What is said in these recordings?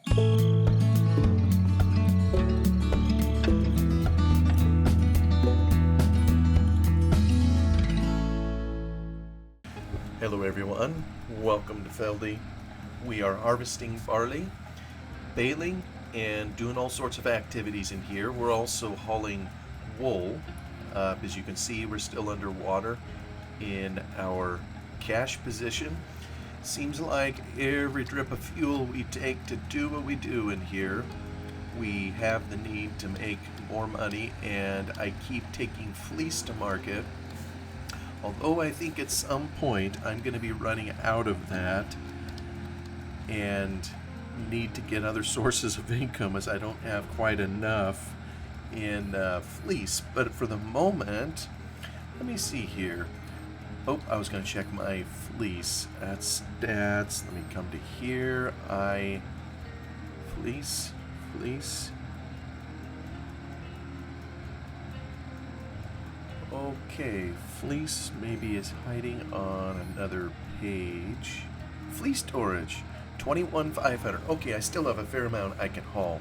Hello everyone, welcome to Feldy. We are harvesting barley, baling, and doing all sorts of activities in here. We're also hauling wool. As you can see, we're still underwater in our cache position. Seems like every drip of fuel we take to do what we do in here, we have the need to make more money, and I keep taking fleece to market. Although I think at some point I'm going to be running out of that and need to get other sources of income, as I don't have quite enough in fleece. But for the moment, let me see here. Oh, I was going to check my fleece. That's stats. Let me come to here. Fleece. Okay, fleece maybe is hiding on another page. Fleece storage, 21,500. Okay, I still have a fair amount I can haul.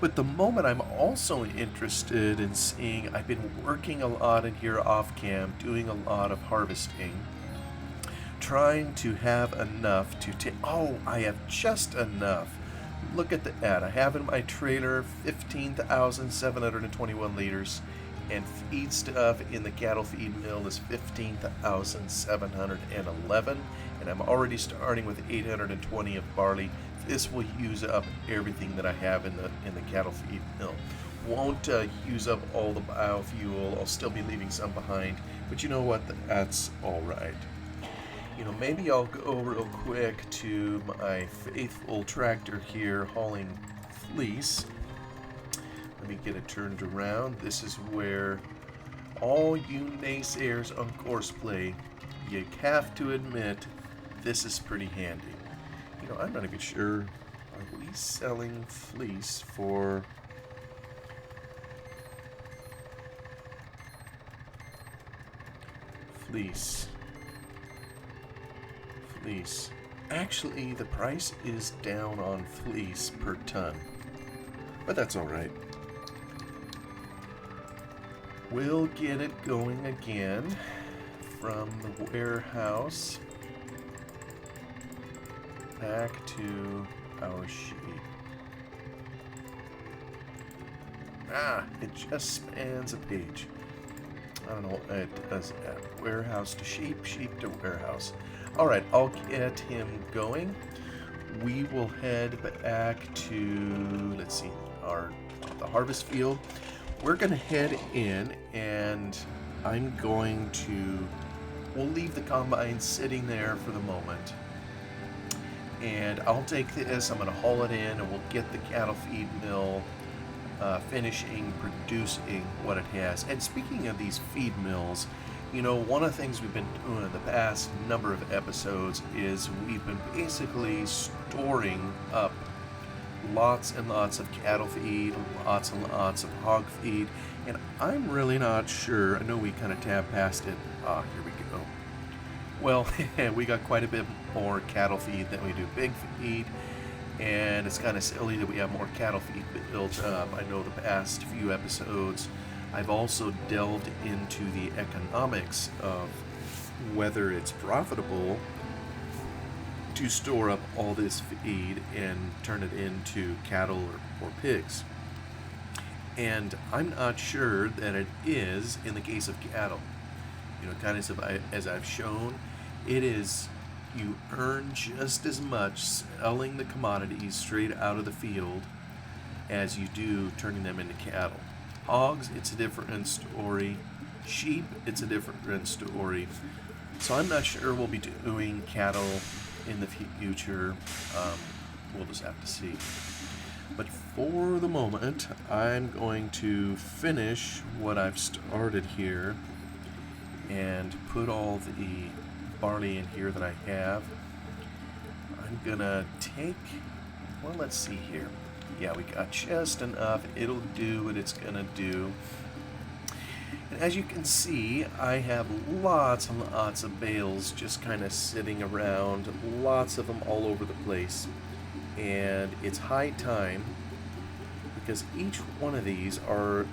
But the moment I'm also interested in seeing, I've been working a lot in here off cam, doing a lot of harvesting, trying to have enough to take. Oh, I have just enough. Look at the ad. I have in my trailer 15,721 liters. And feed stuff in the cattle feed mill is 15,711, and I'm already starting with 820 of barley. This will use up everything that I have in the cattle feed mill. Won't use up all the biofuel. I'll still be leaving some behind, but you know what? That's all right. You know, maybe I'll go real quick to my faithful tractor here hauling fleece. Let me get it turned around. This is where all you naysayers on Courseplay, you have to admit this is pretty handy. You know, I'm not even sure, are we selling fleece for... Fleece. Actually, the price is down on fleece per ton, but that's all right. We'll get it going again from the warehouse back to our sheet. It just spans a page. I don't know what it does at warehouse to sheep to warehouse. All right, I'll get him going. We will head back to, let's see, the harvest field. We're going to head in, and we'll leave the combine sitting there for the moment. And I'll take this, I'm going to haul it in, and we'll get the cattle feed mill finishing producing what it has. And speaking of these feed mills, you know, one of the things we've been doing in the past number of episodes is we've been basically storing up lots and lots of cattle feed, lots and lots of hog feed, and I'm really not sure. I know we kind of tabbed past it. Here we go. Well, we got quite a bit more cattle feed than we do pig feed, and it's kind of silly that we have more cattle feed built up. I know the past few episodes I've also delved into the economics of whether it's profitable to store up all this feed and turn it into cattle or pigs. And I'm not sure that it is in the case of cattle. You know, kind of as I've shown, it is, you earn just as much selling the commodities straight out of the field as you do turning them into cattle. Hogs, it's a different story. Sheep, it's a different story. So I'm not sure we'll be doing cattle in the future. We'll just have to see. But for the moment, I'm going to finish what I've started here and put all the barley in here that I have. I'm gonna take, well, let's see here. Yeah, we got just enough. It'll do what it's gonna do. And as you can see, I have lots and lots of bales just kind of sitting around, lots of them all over the place. And it's high time, because each one of these are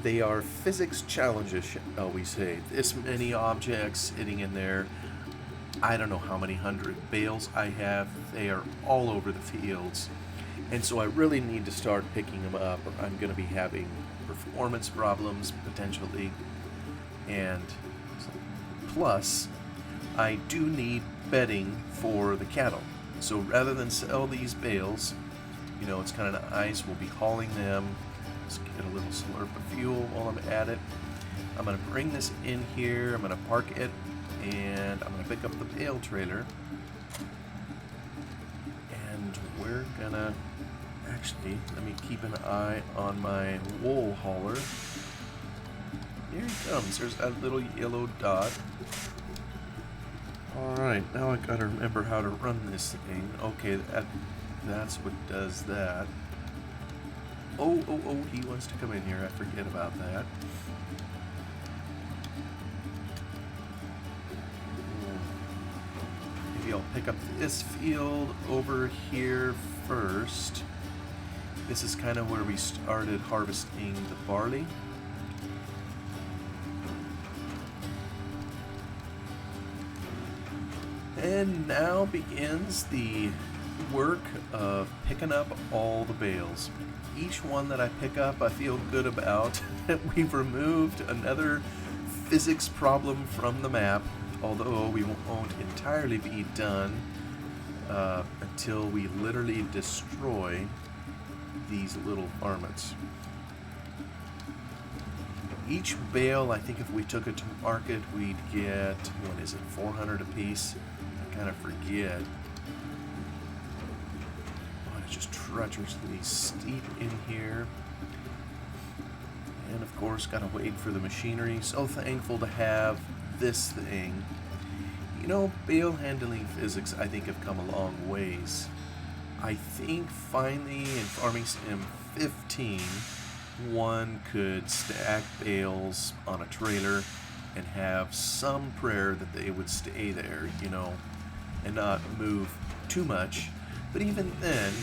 they are physics challenges, shall we say. This many objects sitting in there. I don't know how many hundred bales I have. They are all over the fields. And so I really need to start picking them up, or I'm going to be having performance problems potentially. And plus, I do need bedding for the cattle. So rather than sell these bales, you know, it's kind of nice. We'll be hauling them. Let's get a little slurp of fuel while I'm at it. I'm going to bring this in here. I'm going to park it, and I'm going to pick up the bale trailer. And we're going to actually, let me keep an eye on my wool hauler. Here he comes. There's that little yellow dot. Alright, now I gotta remember how to run this thing. Okay, that's what does that. Oh, he wants to come in here. I forget about that. Maybe I'll pick up this field over here first. This is kind of where we started harvesting the barley. And now begins the work of picking up all the bales. Each one that I pick up, I feel good about. We've removed another physics problem from the map, although we won't entirely be done until we literally destroy these little varmints. Each bale, I think if we took it to market, we'd get, what is it, 400 a piece? I kind of forget. Oh, it's just treacherously steep in here. And of course, gotta wait for the machinery. So thankful to have this thing. You know, bale handling physics, I think, have come a long ways. I think finally in Farming Sim 15, one could stack bales on a trailer and have some prayer that they would stay there, you know, and not move too much. But even then,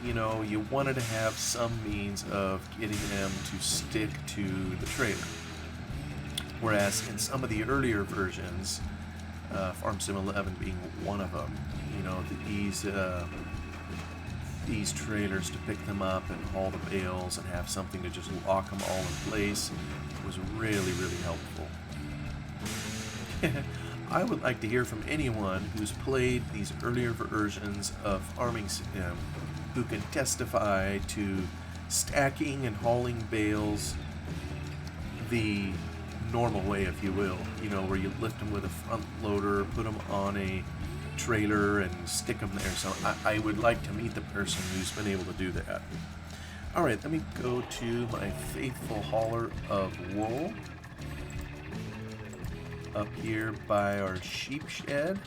you know, you wanted to have some means of getting them to stick to the trailer. Whereas in some of the earlier versions, Farm Sim 11 being one of them, you know, these trailers to pick them up and haul the bales and have something to just lock them all in place was really, really helpful. I would like to hear from anyone who's played these earlier versions of Farming Sim who can testify to stacking and hauling bales the normal way, if you will, you know, where you lift them with a front loader, put them on a trailer and stick them there. So I would like to meet the person who's been able to do that. Alright, let me go to my faithful hauler of wool up here by our sheep shed.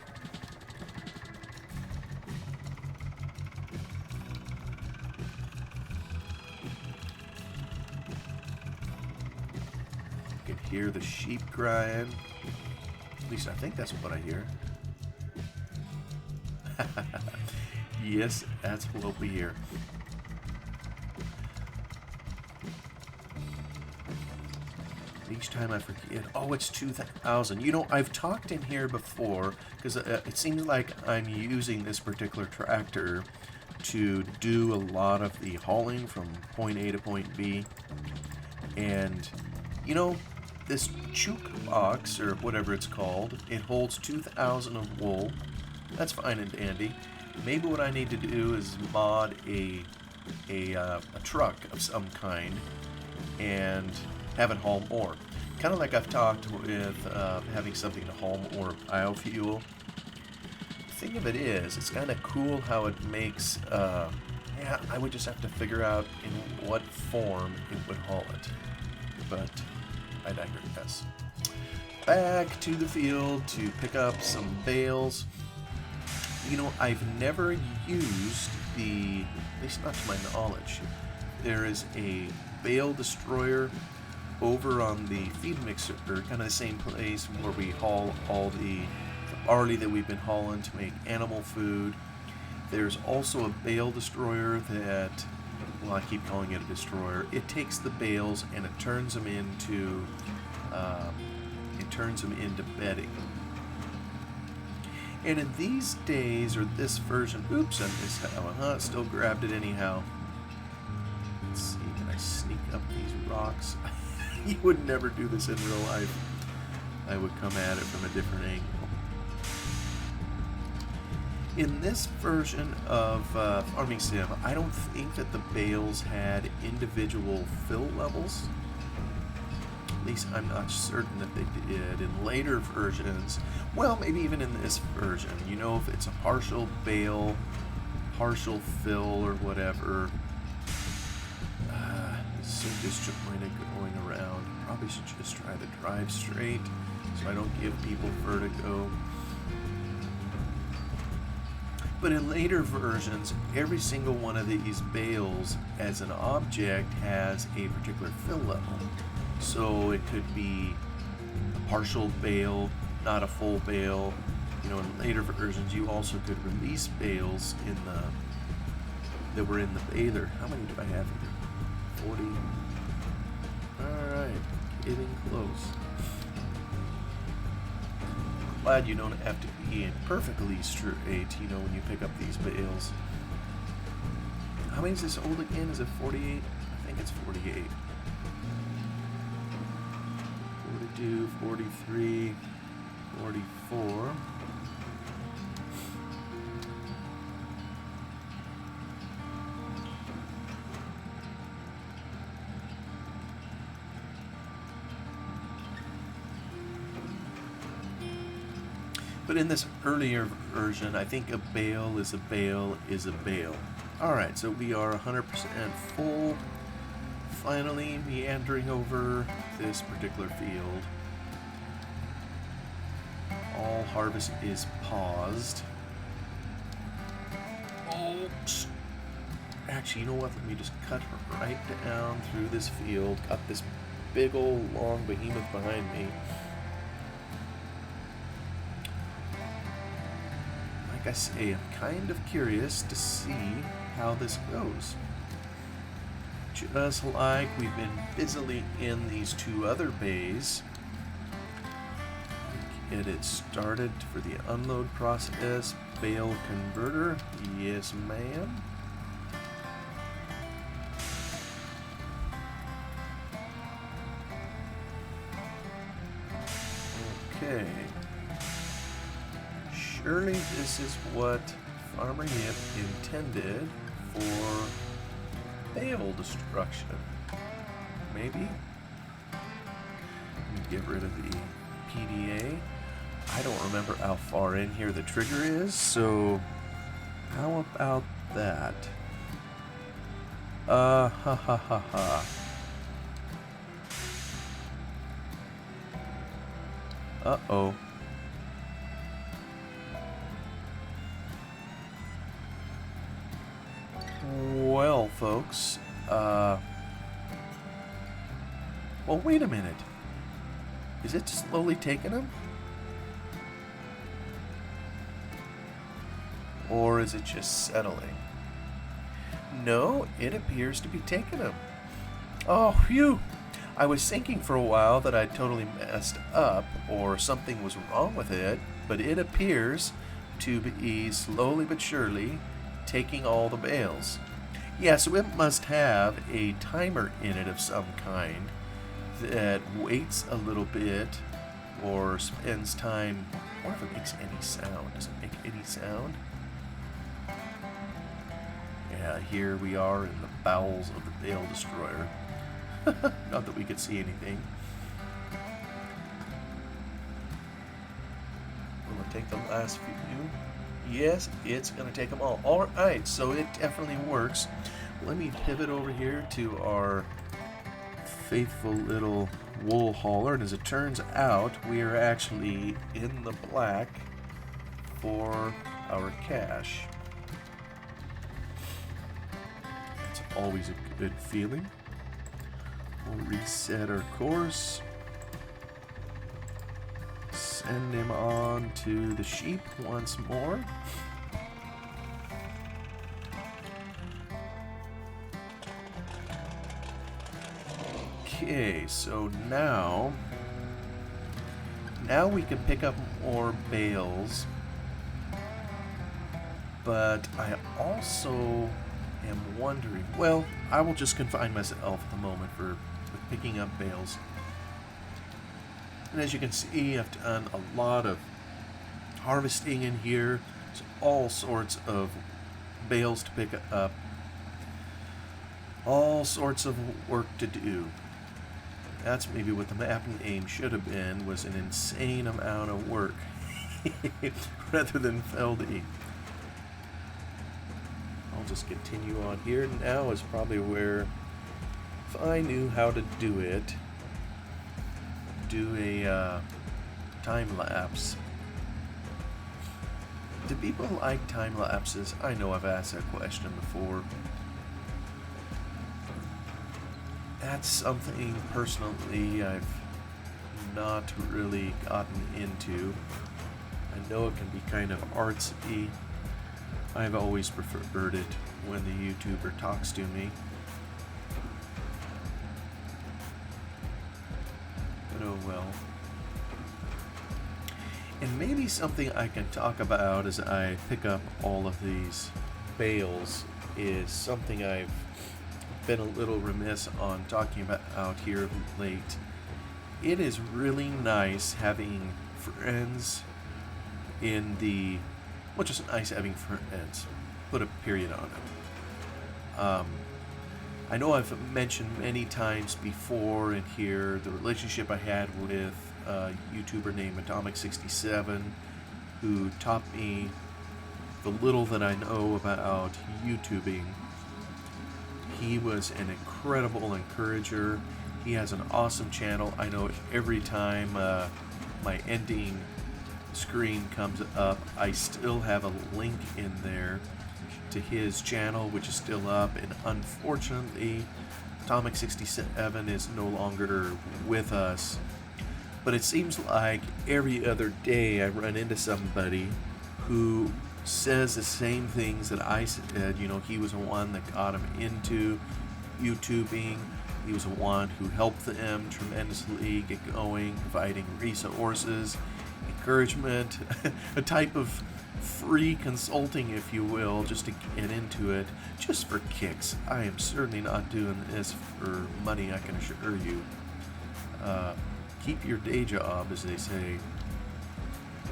You can hear the sheep crying. At least I think that's what I hear. Yes, that's what we hear. Each time I forget. Oh, it's 2,000. You know, I've talked in here before because it seems like I'm using this particular tractor to do a lot of the hauling from point A to point B. And, you know, this chook box, or whatever it's called, it holds 2,000 of wool. That's fine and dandy. Maybe what I need to do is mod a truck of some kind and have it haul more. Kind of like I've talked with having something to haul more biofuel. The thing of it is, it's kind of cool how it makes, yeah, I would just have to figure out in what form it would haul it. But I digress. Back to the field to pick up some bales. You know, I've never used at least not to my knowledge, there is a bale destroyer over on the feed mixer, kind of the same place where we haul all the barley that we've been hauling to make animal food. There's also a bale destroyer that, well, I keep calling it a destroyer. It takes the bales and it turns them into bedding. And in these days, or this version, oops, I missed that one. Still grabbed it anyhow. Let's see, can I sneak up these rocks? You would never do this in real life. I would come at it from a different angle. In this version of Farming Sim, I don't think that the bales had individual fill levels. At least I'm not certain that they did. In later versions, well, maybe even in this version, you know, if it's a partial bale, partial fill, or whatever. So disjointed going around. Probably should just try to drive straight so I don't give people vertigo. But in later versions, every single one of these bales as an object has a particular fill level. So it could be a partial bale, not a full bale. You know, in later versions, you also could release bales that were in the baler. How many do I have here? 40. Alright, getting close. Glad you don't have to be perfectly straight, you know, when you pick up these bales. How many is this old again? Is it 48? I think it's 48. 42, 43, 44. But in this earlier version, I think a bale is a bale is a bale. Alright, so we are 100% full. Finally meandering over this particular field. All harvest is paused. Oops. Actually, you know what? Let me just cut right down through this field. Got this big old long behemoth behind me. Like I say, I'm kind of curious to see how this goes. Just like we've been busily in these two other bays. Get it started for the unload process. Bale converter. Yes, ma'am. Okay. Surely this is what Farmer Yip intended for bale destruction. Maybe? Let me get rid of the PDA. I don't remember how far in here the trigger is, so how about that? Ha ha ha ha. Uh-oh. Well, folks, well, wait a minute. Is it slowly taking them? Or is it just settling? No, it appears to be taking them. Oh, phew! I was thinking for a while that I'd totally messed up or something was wrong with it, but it appears to be slowly but surely taking all the bales. Yeah, so it must have a timer in it of some kind that waits a little bit or spends time. I wonder if it makes any sound. Does it make any sound? Yeah, here we are in the bowels of the bale destroyer. Not that we could see anything. Will it take the last few? Yes, it's going to take them all. Alright, so it definitely works. Let me pivot over here to our faithful little wool hauler. And as it turns out, we are actually in the black for our cash. It's always a good feeling. We'll reset our course. Send him on to the sheep once more. Okay, so now we can pick up more bales, but I also am wondering, well, I will just confine myself at the moment with picking up bales. And as you can see, I've done a lot of harvesting in here. There's all sorts of bales to pick up, all sorts of work to do. That's maybe what the mapping aim should have been, was an insane amount of work rather than Feldy. I'll just continue on here. Now is probably where, if I knew how to do it, do a time lapse. Do people like time lapses? I know I've asked that question before. That's something personally I've not really gotten into. I know it can be kind of artsy. I've always preferred it when the YouTuber talks to me. But oh well. And maybe something I can talk about as I pick up all of these bales is something I've been a little remiss on talking about out here of late. It is really nice having friends in the, well, just nice having friends. Put a period on it. I know I've mentioned many times before in here the relationship I had with a YouTuber named Atomic67, who taught me the little that I know about YouTubing. He was an incredible encourager. He has an awesome channel. I know every time my ending screen comes up, I still have a link in there to his channel, which is still up. And unfortunately, Atomic67 is no longer with us. But it seems like every other day I run into somebody who says the same things that I said. You know, he was the one that got him into YouTubing. He was the one who helped them tremendously get going, providing resources, encouragement, a type of free consulting, if you will, just to get into it, just for kicks. I am certainly not doing this for money, I can assure you. Keep your day job, as they say.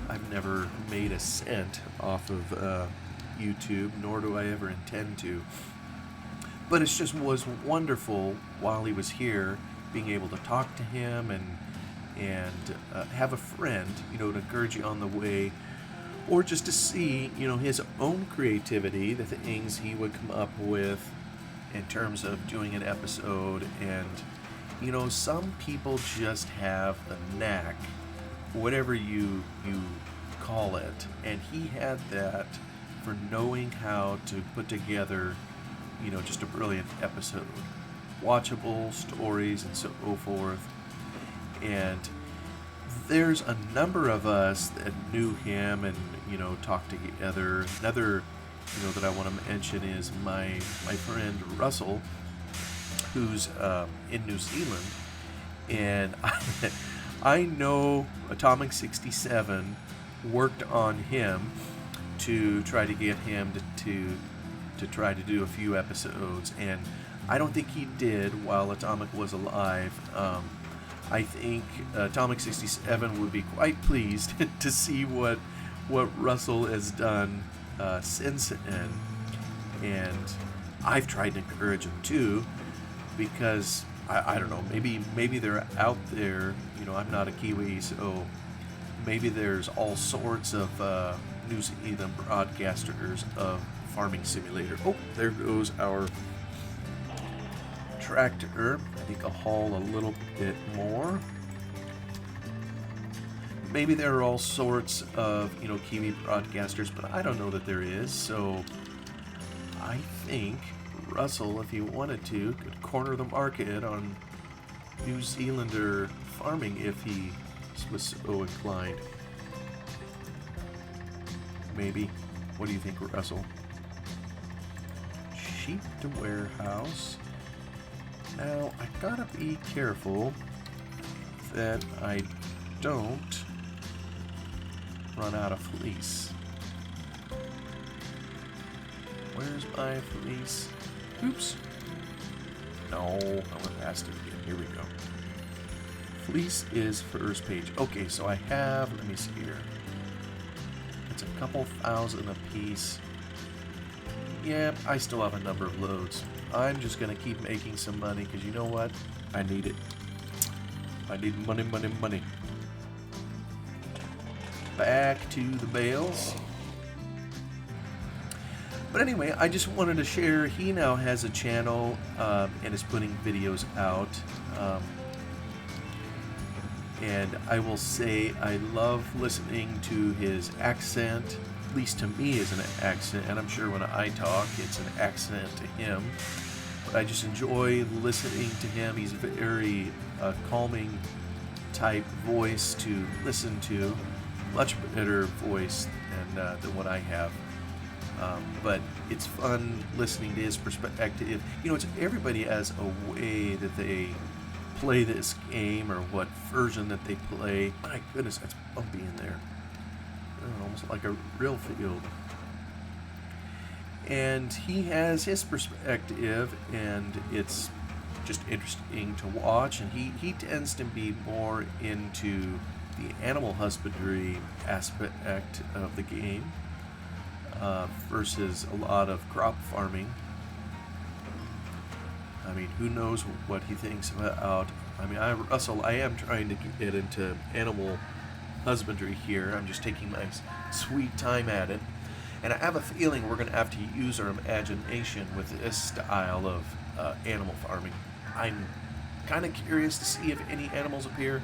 I've never made a cent off of YouTube, nor do I ever intend to. But it just was wonderful while he was here, being able to talk to him and have a friend, you know, to encourage you on the way, or just to see, you know, his own creativity, the things he would come up with in terms of doing an episode. And, you know, some people just have a knack, whatever you call it, and he had that for knowing how to put together, you know, just a brilliant episode, watchable stories and so forth. And there's a number of us that knew him and, you know, talked together. Another, you know, that I want to mention is my friend Russell, who's in New Zealand, and I know Atomic67 worked on him to try to get him to try to do a few episodes, and I don't think he did while Atomic was alive. I think Atomic67 would be quite pleased to see what Russell has done since then, and I've tried to encourage him too, because I don't know, maybe they're out there. You know, I'm not a Kiwi, so maybe there's all sorts of New Zealand broadcasters of Farming Simulator. Oh, there goes our tractor. I think I'll haul a little bit more. Maybe there are all sorts of, you know, Kiwi broadcasters, but I don't know that there is. So I think Russell, if he wanted to, could corner the market on New Zealander farming if he was so inclined. Maybe. What do you think, Russell? Sheep to warehouse. Now, I gotta be careful that I don't run out of fleece. Where's my fleece? Oops. No, I went past it again. Here we go. Fleece is first page. Okay, so I have, let me see here. It's a couple thousand a piece. Yeah, I still have a number of loads. I'm just going to keep making some money because you know what? I need it. I need money, money, money. Back to the bales. But anyway, I just wanted to share. He now has a channel and is putting videos out. And I will say I love listening to his accent. At least to me is an accent, and I'm sure when I talk it's an accent to him. But I just enjoy listening to him. He's a very calming type voice to listen to. Much better voice than what I have. But it's fun listening to his perspective. You know, it's everybody has a way that they play this game or what version that they play. My goodness, that's bumpy in there. Almost like a real field. And he has his perspective, and it's just interesting to watch. And he tends to be more into the animal husbandry aspect of the game versus a lot of crop farming. I mean, who knows what he thinks about. I mean, Russell, I am trying to get into animal husbandry here. I'm just taking my sweet time at it. And I have a feeling we're going to have to use our imagination with this style of animal farming. I'm kind of curious to see if any animals appear.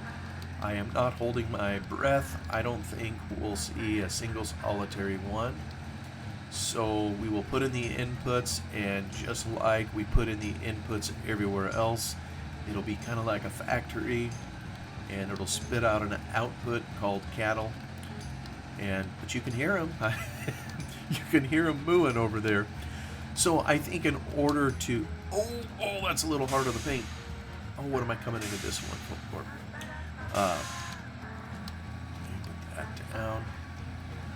I am not holding my breath. I don't think we'll see a single solitary one. So we will put in the inputs, and just like we put in the inputs everywhere else, it'll be kind of like a factory, and it'll spit out an output called cattle. But you can hear them. You can hear them mooing over there. So I think in order to... Oh, that's a little hard on the paint. Oh, what am I coming into this one for? Let me put that down.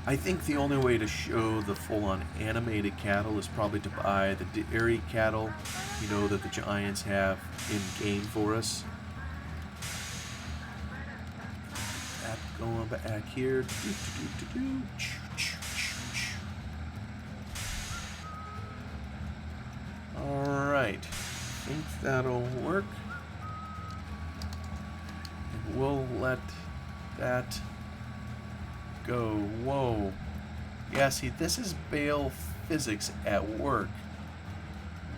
I think the only way to show the full-on animated cattle is probably to buy the dairy cattle, you know, that the Giants have in game for us. That going back here. Alright, I think that'll work. And we'll let that go. Whoa. Yeah, see, this is bale physics at work.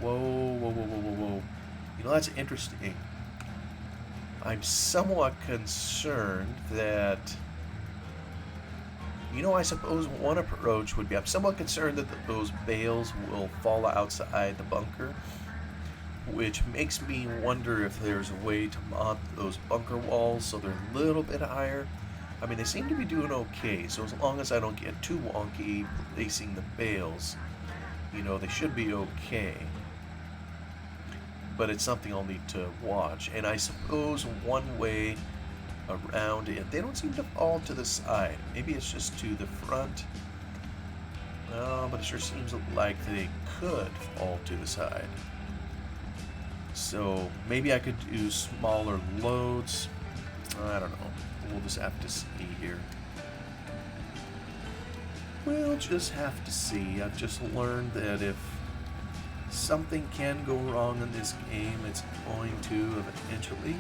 Whoa, whoa, whoa, whoa, whoa, whoa. You know, that's interesting. I'm somewhat concerned that... You know, I suppose one approach would be, I'm somewhat concerned that those bales will fall outside the bunker, which makes me wonder if there's a way to mount those bunker walls so they're a little bit higher. I mean, they seem to be doing okay, so as long as I don't get too wonky placing the bales, you know, they should be okay. But it's something I'll need to watch. And I suppose one way around it, they don't seem to fall to the side. Maybe it's just to the front. No, but it sure seems like they could fall to the side. So maybe I could do smaller loads. I don't know. We'll just have to see here. We'll just have to see. I've just learned that if something can go wrong in this game, it's going to eventually.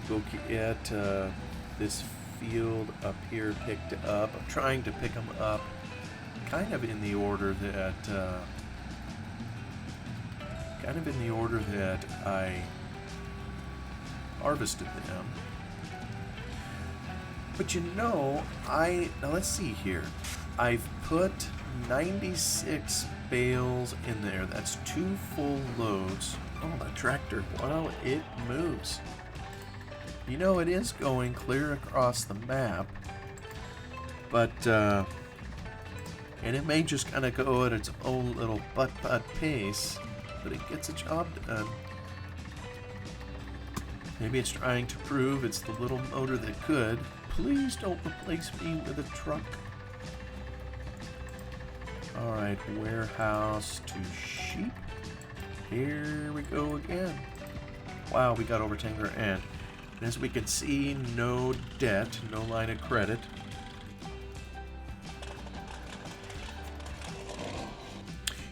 We'll go get this field up here picked up. I'm trying to pick them up kind of in the order that I harvested them. But you know, now let's see here. I've put 96 bales in there. That's 2 full loads. Oh, the tractor, wow, it moves. You know, it is going clear across the map, but, yeah, And it may just kind of go at its own little butt-butt pace, but it gets a job done. Maybe it's trying to prove it's the little motor that could. Please don't replace me with a truck. Alright, warehouse to sheep. Here we go again. Wow, we got over 10 grand. And as we can see, no debt, no line of credit.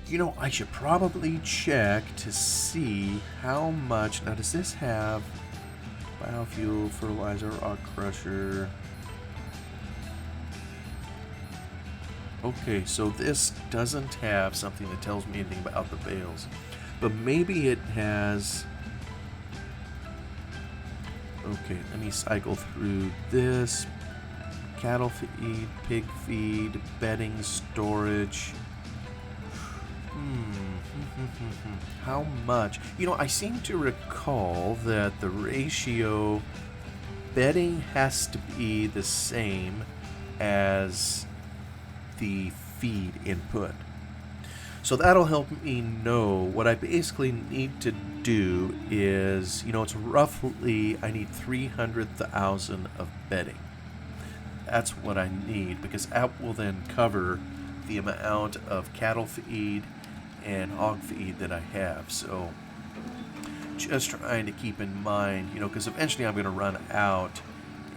You know, I should probably check to see how much. Now, does this have biofuel, fertilizer, rock crusher? Okay, so this doesn't have something that tells me anything about the bales. But maybe it has. Okay, let me cycle through this. Cattle feed, pig feed, bedding, storage. How much? You know, I seem to recall that the ratio bedding has to be the same as the feed input. So that'll help me know what I basically need to do is, you know, it's roughly, I need 300,000 of bedding. That's what I need, because that will then cover the amount of cattle feed and hog feed that I have. So just trying to keep in mind, you know, because eventually I'm going to run out,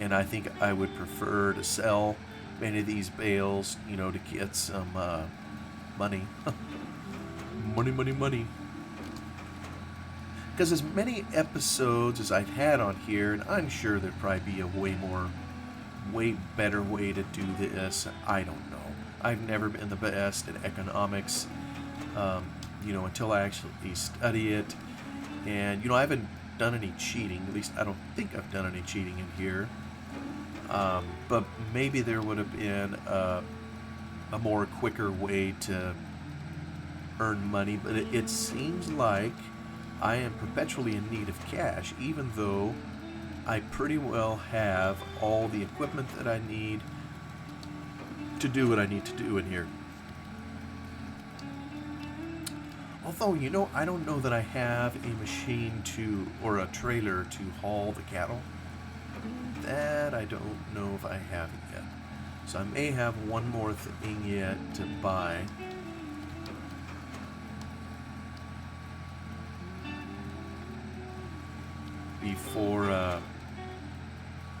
and I think I would prefer to sell many of these bales, you know, to get some money. money. Because as many episodes as I've had on here, and I'm sure there'd probably be a way better way to do this. I don't know. I've never been the best at economics, you know, until I actually study it. And, you know, I haven't done any cheating. At least I don't think I've done any cheating in here. But maybe there would have been a more quicker way to earn money. But it seems like I am perpetually in need of cash, even though I pretty well have all the equipment that I need to do what I need to do in here. Although, you know, I don't know that I have a machine or a trailer to haul the cattle. That I don't know if I have yet. So I may have one more thing yet to buy.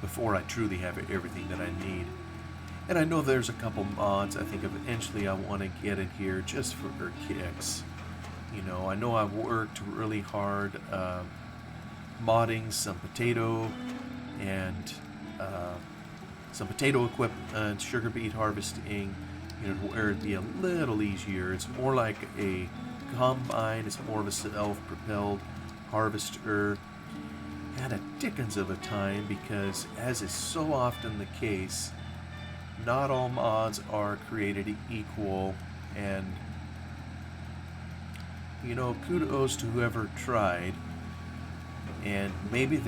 Before I truly have everything that I need. And I know there's a couple mods I think eventually I want to get in here just for kicks. You know I've worked really hard modding some potato and some potato equipment, sugar beet harvesting, you know, where it'd be a little easier. It's more like a combine, it's more of a self-propelled harvester. Had a dickens of a time because, as is so often the case, not all mods are created equal, and you know, kudos to whoever tried. And maybe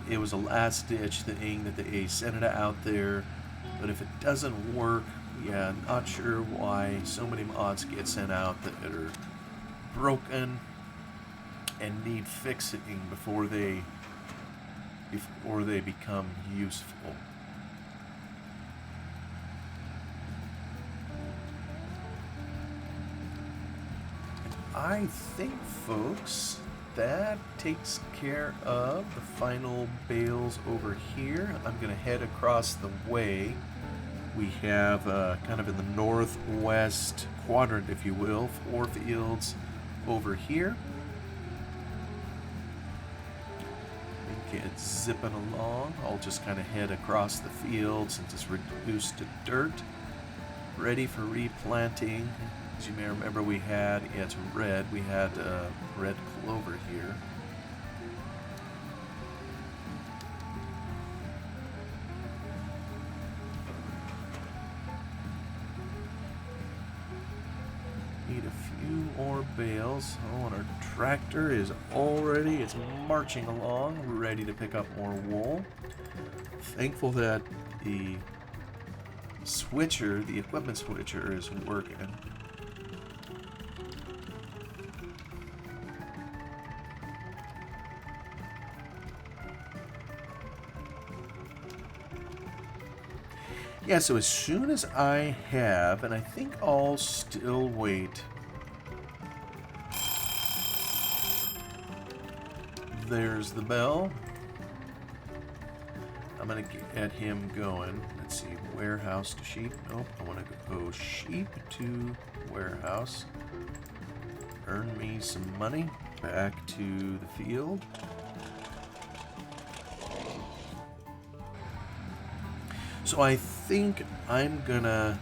it was a last ditch thing that they sent it out there, but if it doesn't work, yeah, not sure why so many mods get sent out that are broken and need fixing before they become useful. I think, folks, that takes care of the final bales over here. I'm going to head across the way. We have kind of in the northwest quadrant, if you will, 4 fields over here. It's zipping along. I'll just kind of head across the field since it's reduced to dirt, ready for replanting. As you may remember, we had red clover here. Need a few more bales. Oh, and our tractor is it's marching along, ready to pick up more wool. Thankful that the switcher, the equipment switcher, is working. Yeah, so as soon as I have, and I think I'll still wait. There's the bell. I'm going to get him going. Let's see, warehouse to sheep. Nope, I want to go sheep to warehouse. Earn me some money. Back to the field. So I think I'm gonna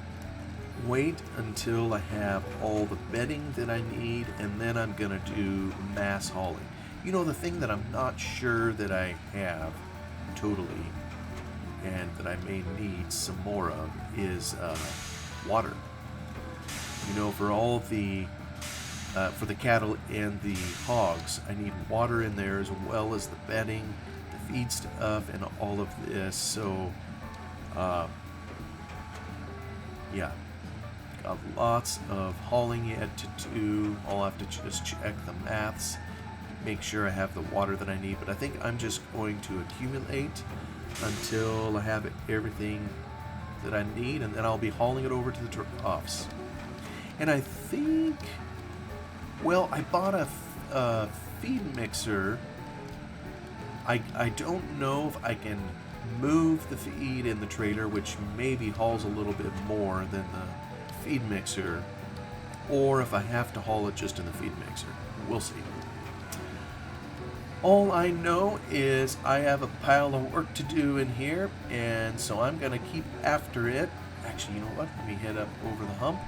wait until I have all the bedding that I need, and then I'm gonna do mass hauling. You know, the thing that I'm not sure that I have totally, and that I may need some more of, is water. You know, for all the for the cattle and the hogs, I need water in there as well as the bedding, the feed stuff, and all of this. So yeah, got lots of hauling yet to do. I'll have to just check the maths, make sure I have the water that I need, but I think I'm just going to accumulate until I have everything that I need, and then I'll be hauling it over to the drop-offs. And I think, well, I bought a feed mixer. I don't know if I can move the feed in the trailer, which maybe hauls a little bit more than the feed mixer, or if I have to haul it just in the feed mixer. We'll see. All I know is I have a pile of work to do in here, and so I'm going to keep after it. Actually, you know what? Let me head up over the hump.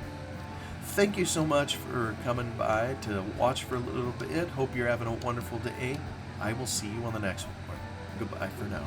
Thank you so much for coming by to watch for a little bit. Hope you're having a wonderful day. I will see you on the next one. Goodbye for now.